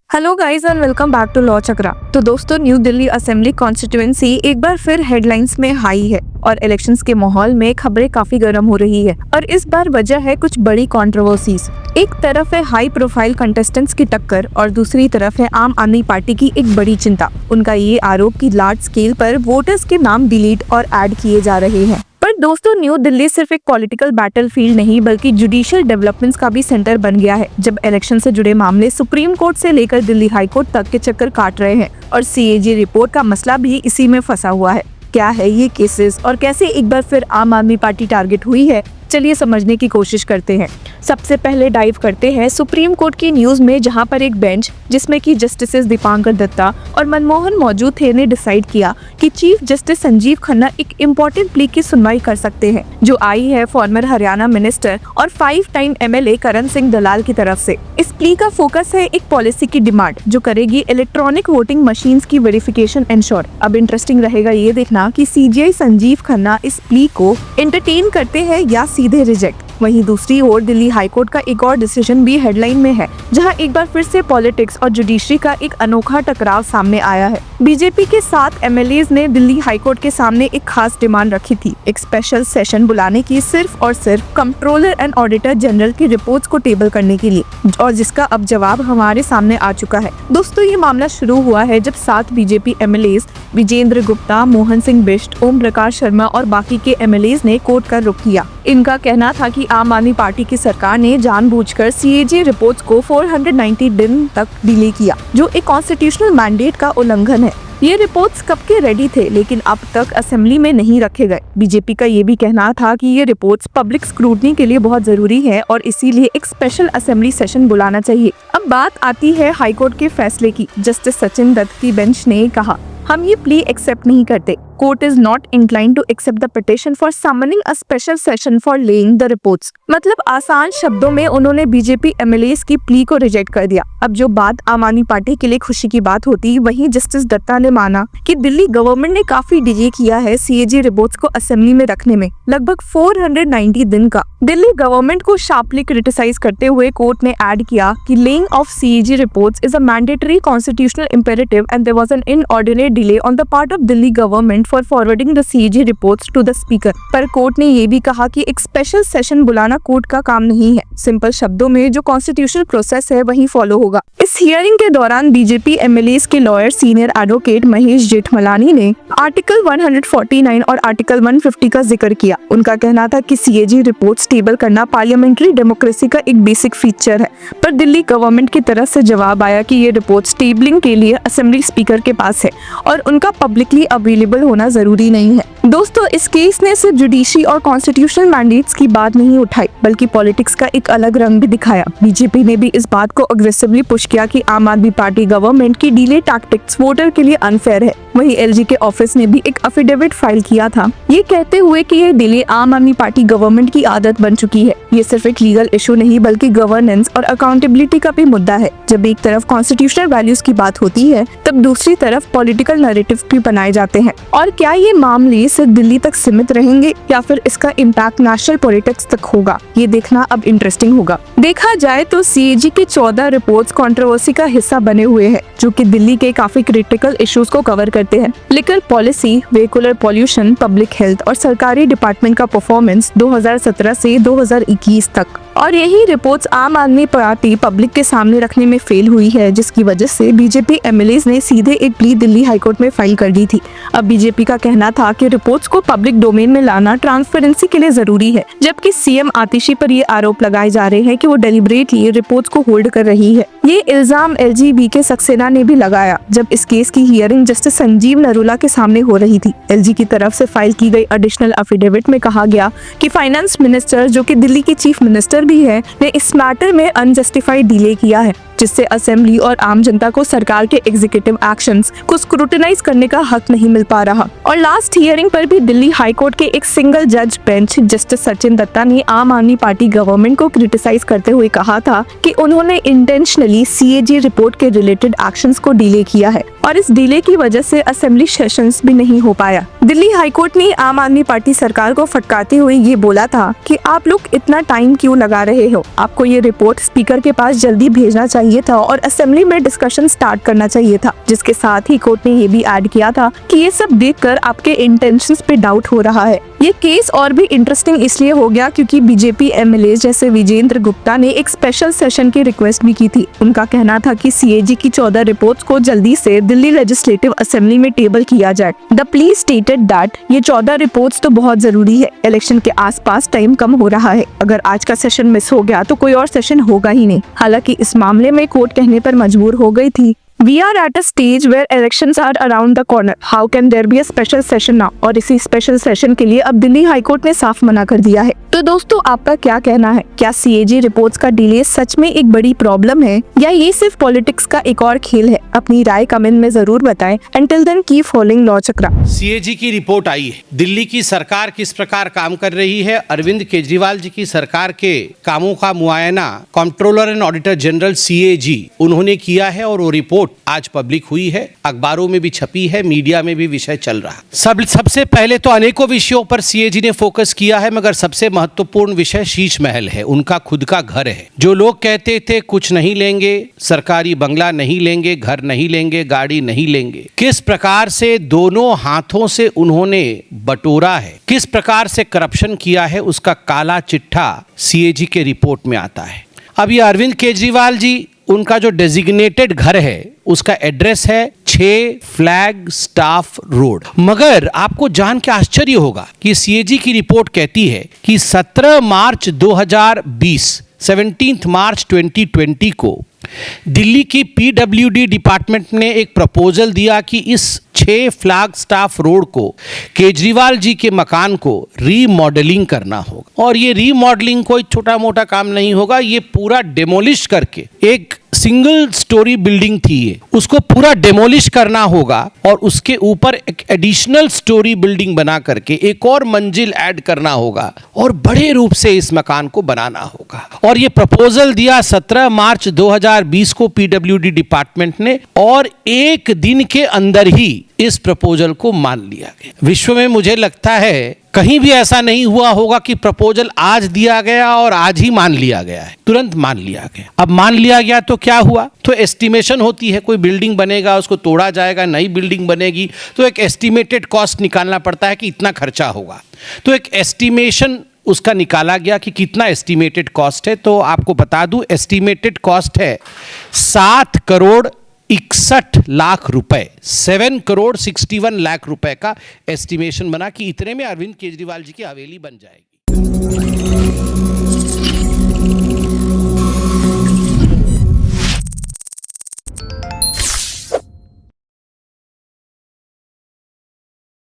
Hello guys and welcome back to law Chakra. तो दोस्तों, new Delhi assembly constituency एक बार फिर हेडलाइंस में हाई है और इलेक्शंस के माहौल में खबरें काफी गर्म हो रही है। और इस बार वजह है कुछ बड़ी कंट्रोवर्सीज। एक तरफ है हाई प्रोफाइल कंटेस्टेंट्स की टक्कर और दूसरी तरफ है आम आदमी पार्टी की एक बड़ी चिंता। उनका ये आरोप कि लार्ज स्केल पर वोटर्स के नाम डिलीट और ऐड किए जा रहे हैं। पर दोस्तों, न्यू दिल्ली सिर्फ एक पॉलिटिकल बैटलफील्ड नहीं बल्कि जुडिशियल डेवलपमेंट्स का भी सेंटर बन गया है, जब इलेक्शन से जुड़े मामले सुप्रीम कोर्ट से लेकर दिल्ली हाई कोर्ट तक के चक्कर काट रहे हैं। और सीएजी रिपोर्ट का मसला भी इसी में फंसा हुआ है। क्या है ये केसेस और कैसे एक बार फिर आम आदमी पार्टी टारगेट हुई है, चलिए समझने की कोशिश करते हैं। सबसे पहले डाइव करते हैं सुप्रीम कोर्ट की न्यूज में, जहां पर एक बेंच जिसमें कि जस्टिसेस दीपांकर दत्ता और मनमोहन मौजूद थे ने डिसाइड किया कि चीफ जस्टिस संजीव खन्ना एक इम्पोर्टेंट प्ली की सुनवाई कर सकते हैं, जो आई है फॉर्मर हरियाणा मिनिस्टर और 5 टाइम एमएलए करण सिंह दलाल की तरफ से। इस प्ली का फोकस है एक पॉलिसी की डिमांड जो करेगी इलेक्ट्रॉनिक वोटिंग मशीन्स की वेरिफिकेशन इंश्योर। अब इंटरेस्टिंग रहेगा ये देखना कि सीजीआई संजीव खन्ना इस प्ली को एंटरटेन करते हैं या सीधे रिजेक्ट। वहीं दूसरी ओर दिल्ली हाईकोर्ट का एक और डिसीजन भी हेडलाइन में है, जहां एक बार फिर से पॉलिटिक्स और जुडिशरी का एक अनोखा टकराव सामने आया है। बीजेपी के 7 एमएलएज ने दिल्ली हाईकोर्ट के सामने एक खास डिमांड रखी थी, एक स्पेशल सेशन बुलाने की सिर्फ और सिर्फ कंट्रोलर एंड ऑडिटर जनरल की रिपोर्ट्स को टेबल करने के लिए, और जिसका अब जवाब हमारे सामने आ चुका है। दोस्तों, ये मामला शुरू हुआ है जब 7 बीजेपी एमएलएज विजेंद्र गुप्ता, मोहन सिंह बिष्ट, ओम प्रकाश शर्मा और बाकी के एमएलएज ने कोर्ट का रुख किया। इनका कहना था कि आम आदमी पार्टी की सरकार ने जानबूझकर सीएजी रिपोर्ट्स को 490 दिन तक डिले किया, जो एक कॉन्स्टिट्यूशनल मैंडेट का उल्लंघन है। ये रिपोर्ट्स कब के रेडी थे, लेकिन अब तक असेंबली में नहीं रखे गए। बीजेपी का ये भी कहना था कि ये रिपोर्ट्स पब्लिक स्क्रूटनी के लिए बहुत जरूरी है और इसीलिए एक स्पेशल असेंबली सेशन बुलाना चाहिए। अब बात आती है हाईकोर्ट के फैसले की। जस्टिस सचिन दत्त की बेंच ने कहा, हम ये प्ली एक्सेप्ट नहीं करते। Court is not inclined to accept the petition for summoning a special session for laying the reports. मतलब आसान शब्दों में उन्होंने बीजेपी एमएलएज की प्ली को रिजेक्ट कर दिया। अब जो बात आम आदमी पार्टी के लिए खुशी की बात होती, वहीं जस्टिस दत्ता ने माना कि दिल्ली गवर्नमेंट ने काफी डिले किया है सीएजी रिपोर्ट्स को असेंबली में रखने में, लगभग 490 दिन का। दिल्ली गवर्नमेंट को शार्पली क्रिटिसाइज करते हुए कोर्ट ने ऐड किया कि laying of CAG reports is a mandatory constitutional imperative and there was an inordinate delay on the part of Delhi government for forwarding the CAG reports to the speaker. पर court ने ये भी कहा कि एक स्पेशल सेशन बुलाना court का काम नहीं है। सिंपल शब्दों में जो कॉन्स्टिट्यूशनल प्रोसेस है वही फॉलो होगा। इस हियरिंग के दौरान बीजेपी एमएलएज के lawyer senior advocate Mahesh Jethmalani ने आर्टिकल 149 और आर्टिकल 150 का जिक्र किया। उनका कहना था कि सीएजी रिपोर्ट्स टेबल करना पार्लियामेंट्री डेमोक्रेसी का एक बेसिक फीचर है। पर दिल्ली गवर्नमेंट की तरफ से जवाब आया कि ये रिपोर्ट्स टेबलिंग के लिए असेंबली स्पीकर के पास है और उनका पब्लिकली अवेलेबल होना जरूरी नहीं है। दोस्तों, इस केस ने सिर्फ जुडिशरी और कॉन्स्टिट्यूशनल मैंडेट्स की बात नहीं उठाई, बल्कि पॉलिटिक्स का एक अलग रंग भी दिखाया। बीजेपी ने भी इस बात को अग्रेसिवली पुश किया कि आम आदमी पार्टी गवर्नमेंट की डिले टैक्टिक्स वोटर के लिए अनफेयर है। वहीं एलजी के ऑफिस ने भी एक एफिडेविट फाइल किया था, ये कहते हुए कि ये डिले आम आदमी पार्टी गवर्नमेंट की आदत बन चुकी है। ये सिर्फ एक लीगल इशू नहीं बल्कि गवर्नेंस और अकाउंटेबिलिटी का भी मुद्दा है। जब एक तरफ कॉन्स्टिट्यूशनल वैल्यूज की बात होती है, तब दूसरी तरफ पॉलिटिकल नैरेटिव भी बनाए जाते हैं। और क्या ये मामले सिर्फ दिल्ली तक सीमित रहेंगे या फिर इसका इम्पैक्ट नेशनल पॉलिटिक्स तक होगा, ये देखना अब इंटरेस्टिंग होगा। देखा जाए तो सीएजी के 14 रिपोर्ट्स कंट्रोवर्सी का हिस्सा बने हुए हैं, जो कि दिल्ली के काफी क्रिटिकल इश्यूज को कवर करते हैं। Liquor policy, vehicular pollution, public health और सरकारी डिपार्टमेंट का परफॉर्मेंस 2017 से 2021 तक। और यही रिपोर्ट्स आम आदमी पार्टी पब्लिक के सामने रखने में फेल हुई है, जिसकी वजह से बीजेपी एमएलएज ने सीधे एक प्ली दिल्ली हाईकोर्ट में फाइल कर दी थी। अब बीजेपी का कहना था कि रिपोर्ट्स को पब्लिक डोमेन में लाना ट्रांसपेरेंसी के लिए जरूरी है, जबकि सीएम आतिशी पर ये आरोप लगाए जा रहे हैं कि वो डेलिब्रेटली रिपोर्ट्स को होल्ड कर रही है। ये इल्जाम एलजी बीके सक्सेना ने भी लगाया जब इस केस की हियरिंग जस्टिस संजीव नरूला के सामने हो रही थी। एलजी की तरफ से फाइल की गई एडिशनल एफिडेविट में कहा गया कि फाइनेंस मिनिस्टर, जो कि दिल्ली की चीफ मिनिस्टर भी है, ने इस मैटर में अनजस्टिफाइड डिले किया है, जिससे असेंबली और आम जनता को सरकार के एग्जीक्यूटिव एक्शंस को स्क्रूटिनाइज करने का हक नहीं मिल पा रहा। और लास्ट हियरिंग पर भी दिल्ली हाईकोर्ट के एक सिंगल जज बेंच जस्टिस सचिन दत्ता ने आम आदमी पार्टी गवर्नमेंट को क्रिटिसाइज करते हुए कहा था कि उन्होंने इंटेंशनली सीएजी रिपोर्ट के रिलेटेड एक्शंस को डिले किया है और इस डिले की वजह से असेंबली सेशंस भी नहीं हो पाया। दिल्ली हाईकोर्ट ने आम आदमी पार्टी सरकार को फटकारते हुए ये बोला था कि आप लोग इतना टाइम क्यों लगा रहे हो, आपको ये रिपोर्ट स्पीकर के पास जल्दी भेजना चाहिए चाहिए था और असेंबली में डिस्कशन स्टार्ट करना चाहिए था, जिसके साथ ही कोर्ट ने ये भी ऐड किया था कि ये सब देखकर आपके इंटेंशंस पे डाउट हो रहा है। ये केस और भी इंटरेस्टिंग इसलिए हो गया क्योंकि बीजेपी एमएलए जैसे विजेंद्र गुप्ता ने एक स्पेशल सेशन की रिक्वेस्ट भी की थी। उनका कहना था कि सीएजी की 14 रिपोर्ट्स को जल्दी से दिल्ली लेजिस्लेटिव असेंबली में टेबल किया जाए। द प्लीज स्टेटेड दैट ये 14 रिपोर्ट्स तो बहुत जरूरी है, इलेक्शन के आसपास टाइम कम हो रहा है, अगर आज का सेशन मिस हो गया तो कोई और सेशन होगा ही नहीं। हालांकि इस मामले में कोर्ट कहने पर मजबूर हो गई थी। We are at a stage where elections are around the corner. How can there be a special session now? और इसी स्पेशल सेशन के लिए अब दिल्ली हाई कोर्ट ने साफ मना कर दिया है। तो दोस्तों, आपका क्या कहना है? क्या सीएजी रिपोर्ट्स का डिले सच में एक बड़ी प्रॉब्लम है या ये सिर्फ पॉलिटिक्स का एक और खेल है? अपनी राय कमेंट में जरूर बताएं। Until then, keep following law Chakra. CAG की रिपोर्ट आई है। दिल्ली की सरकार किस प्रकार काम कर रही है, अरविंद केजरीवाल जी की सरकार के कामों का मुआयना controller and auditor general CAG उन्होंने किया है और वो रिपोर्ट आज पब्लिक हुई है, अखबारों में भी छपी है, मीडिया में भी विषय चल रहा है। सबसे पहले तो अनेकों विषयों पर सीएजी ने फोकस किया है, मगर सबसे महत्वपूर्ण विषय शीश महल है, उनका खुद का घर है। जो लोग कहते थे कुछ नहीं लेंगे, सरकारी बंगला नहीं लेंगे, घर नहीं लेंगे, गाड़ी नहीं लेंगे, किस प्रकार से दोनों हाथों से उन्होंने बटोरा है, किस प्रकार से करप्शन किया है, उसका काला चिट्ठा सीएजी के रिपोर्ट में आता है। अब ये अरविंद केजरीवाल जी, उनका जो डेजिग्नेटेड घर है उसका एड्रेस है 6 फ्लैग स्टाफ रोड। मगर आपको जान के आश्चर्य होगा कि सीएजी की रिपोर्ट कहती है कि 17 मार्च 2020 को दिल्ली की पीडब्ल्यूडी डिपार्टमेंट ने एक प्रपोजल दिया कि इस 6 फ्लैग स्टाफ रोड को केजरीवाल जी के मकान को रीमॉडलिंग करना होगा। और ये रीमॉडलिंग कोई छोटा मोटा काम नहीं होगा, ये पूरा डेमोलिश करके, एक सिंगल स्टोरी बिल्डिंग थी ये, उसको पूरा डेमोलिश करना होगा और उसके ऊपर एक एडिशनल स्टोरी बिल्डिंग बना करके एक और मंजिल ऐड करना होगा और बड़े रूप से इस मकान को बनाना होगा। और ये प्रपोजल दिया 17 मार्च 2020 को पीडब्ल्यूडी डिपार्टमेंट ने और एक दिन के अंदर ही इस प्रपोजल को मान लिया गया। विश्व में मुझे लगता है कहीं भी ऐसा नहीं हुआ होगा कि प्रपोजल आज दिया गया और आज ही मान लिया गया है, तुरंत मान लिया गया। अब मान लिया गया तो क्या हुआ? तो एस्टिमेशन होती है, कोई बिल्डिंग बनेगा, उसको तोड़ा जाएगा, नई बिल्डिंग बनेगी, तो एक एस्टिमेटेड कॉस्ट निकालना पड़ता है कि इतना खर्चा होगा। तो एक एस्टिमेशन उसका निकाला गया कि कितना एस्टिमेटेड कॉस्ट है। तो आपको बता दूं, एस्टिमेटेड कॉस्ट है 7 करोड़ 61 लाख रुपए, 7 करोड़ 61 लाख रुपए का एस्टिमेशन बना कि इतने में अरविंद केजरीवाल जी की हवेली बन जाएगी।